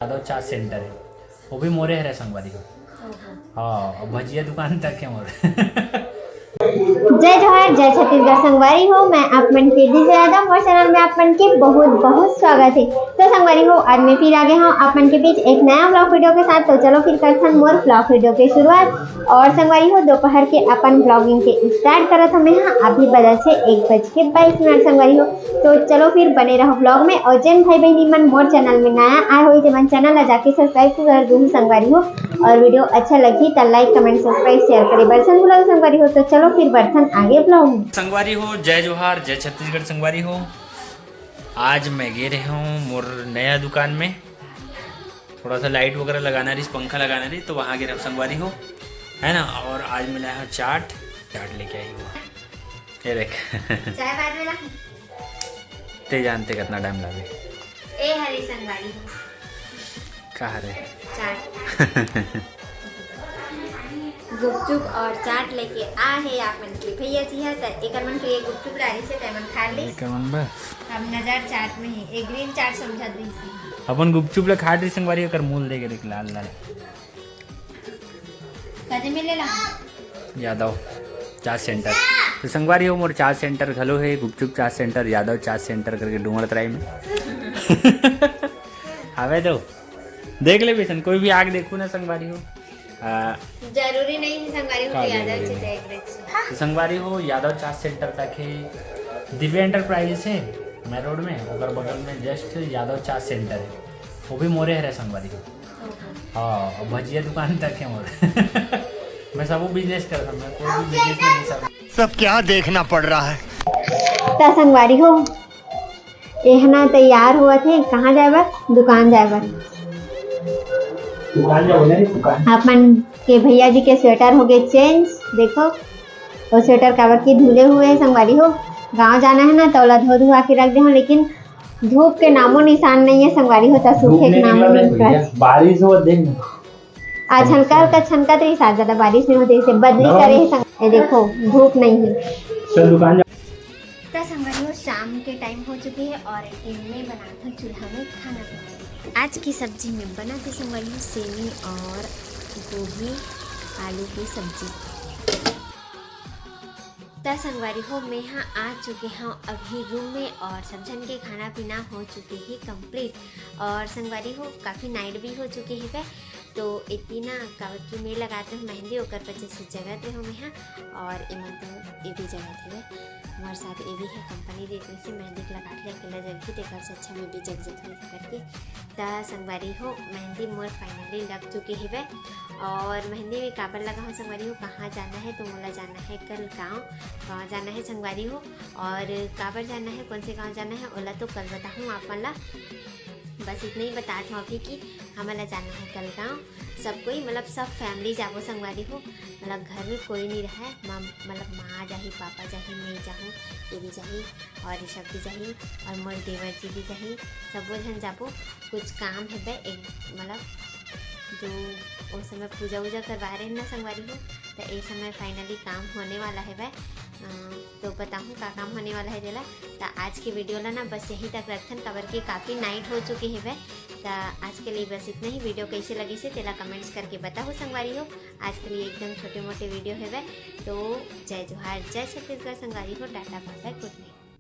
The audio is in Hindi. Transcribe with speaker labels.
Speaker 1: यादव चाट सेंटर है, वो भी मोरे है संगवारी को। हाँ, भजिया दुकान तक है मोरे।
Speaker 2: जय जोहार, जय छत्तीसगढ़ संगवारी हो। मैं आप मन के डी से यादव और चैनल में आप मन के बहुत बहुत स्वागत है। तो संगवारी हो, आज मैं फिर आ गया हूँ आप मन के बीच एक नया ब्लॉग वीडियो के साथ। तो चलो फिर करते हैं मोर ब्लॉग वीडियो की शुरुआत। और संगवारी हो, दोपहर के अपन ब्लॉगिंग के स्टार्ट करत हमें यहाँ अभी बजा छे 1:22 संगवारी हो। तो चलो फिर बने रहो ब्लॉग में। और जिन भाई बहनी मन मोर चैनल में नया आए हो तो मन चैनल ला जाके सब्सक्राइब कर दूँ संगवारी हो। और वीडियो अच्छा लगी तो लाइक कमेंट सब्सक्राइब शेयर करे बर्तन बुला संगवारी हो। तो चलो फिर बर्तन आगे ब्लॉग में।
Speaker 1: संगवारी हो, जय जोहार, जय छत्तीसगढ़ संगवारी हो। आज मैं गे रहा हूँ मोर नया दुकान में, थोड़ा सा लाइट वगैरह लगाना रही, पंखा लगाना रही, तो वहाँ गे रहा हूँ संगवारी हो, है ना। और आज मैं लाया हूँ चाट लेके आई हूँ। ये देख
Speaker 2: चाय बाद में ला
Speaker 1: ते जानते कितना टाइम लगे।
Speaker 2: ए हरी संगवारी हो
Speaker 1: कहा रे
Speaker 2: चाट गुपचुप और चाट लेके आ है आप मन के भैया जी है। त एकर मन के गुपचुप लारी से तमन खा ली।
Speaker 1: कमन बस
Speaker 2: हम नजर चाट में है एक ग्रीन चाट समझत रही सी।
Speaker 1: अपन गुपचुप ले खा रही संगवारी कर मूल देके देख लाल लाल
Speaker 2: कदे मिले ला
Speaker 1: यादव चाट सेंटर। तो संगवारी हो मोर चाट सेंटर घलो है, गुपचुप चाट सेंटर, यादव चाट सेंटर करके डूंगरतराई में। आवे तो देख ले बेसन, कोई भी आग देखू ना संगवारी हो।
Speaker 2: जरूरी नहीं है संगवारी हो यादव से देख।
Speaker 1: तो संगवारी हो यादव चाट सेंटर तक है, दिव्या एंटरप्राइजेस है मैं रोड में, और बगल में जस्ट यादव चाट सेंटर है, वो भी मोरे है संगवारी हो। हाँ, और भजिया दुकान तक है मोरे। मैं सब बिजनेस करता हूँ, मैं कोई भी बिजनेस में नहीं
Speaker 3: सब क्या देखना पड़ रहा है।
Speaker 2: ता संगवारी हो एहना तैयार हुआ थे, कहाँ जाए बस दुकान जाए बस। अपन के भैया जी के स्वेटर हो गए चेंज, देखो वो स्वेटर काबर की धुले हुए हैं संगवारी हो। गांव जाना है ना तो ओला धो धुआ के रख दे हूँ, लेकिन धूप के नामो निशान नहीं है संगवारी हो। तो सूखे के नामो निशान
Speaker 1: बारिश हो देख
Speaker 2: आज हल्का हल्का छनकत रही, साथ ज्यादा बारिश नहीं होती, इसे बदली करे है। देखो धूप नहीं है। तो संगवारी हो, शाम के टाइम हो चुकी है और इनमें बना था चूल्हा में खाना पीना। आज की सब्जी में बना थी संगवारी हो सेमी और गोभी आलू की सब्जी। तो संगवारी हो, मैं यहाँ आ चुके हैं अभी रूम में और समझन के खाना पीना हो चुके हैं कंप्लीट। और संगवारी हो काफ़ी नाइट भी हो चुके हैं, तो इतनी ना कावत की मेल लगाते हो मेहंदी होकर बच्चे से जगह थे हम यहाँ। और इमन तो ये भी जगह थे हमारे साथ, ये भी है कंपनी देखने से मेहंदी लगा के अकेला जगह देखा से अच्छा में भी जग जग करके। तो संगवारी हो मेहंदी मोर फाइनली लग चुकी है। और मेहंदी में काबर लगा हो संगवारी हो, कहाँ जाना है तो मोला जाना है कल गाँव जाना है संगवारी हो। और काबर जाना है, कौन से गाँव जाना है ओला तो कल बताऊँ आप मन ला। बस इतना ही बता दूँ अभी कि हमारा जाना है कल गाँव। सब कोई मतलब सब फैमिली जाबो संगवारी हो, मतलब घर में कोई नहीं रहा है। मतलब माँ जाही, पापा जाही, मैं जाऊँ, ये भी जाही और ऋषभ भी जाही और मोर देवर जी भी जाही, सब जन जाबो। कुछ काम है बे एक मतलब जो उस समय पूजा वूजा करवा रहे हैं ना संगवारी हो, तो इस समय फाइनली काम होने वाला है भाई। तो बताऊँ क्या काम होने वाला है जेला। तो आज की वीडियो ला ना बस यही तक रखन, कवर की काफ़ी नाइट हो चुकी है भाई। तो आज के लिए बस इतना ही। वीडियो कैसे लगी से तेला कमेंट्स करके बताओ संगवारी हो। आज के लिए एकदम छोटे मोटे वीडियो है भाई। तो जय जोहार, जय छत्तीसगढ़ संगवारी हो, tata bye bye, good night.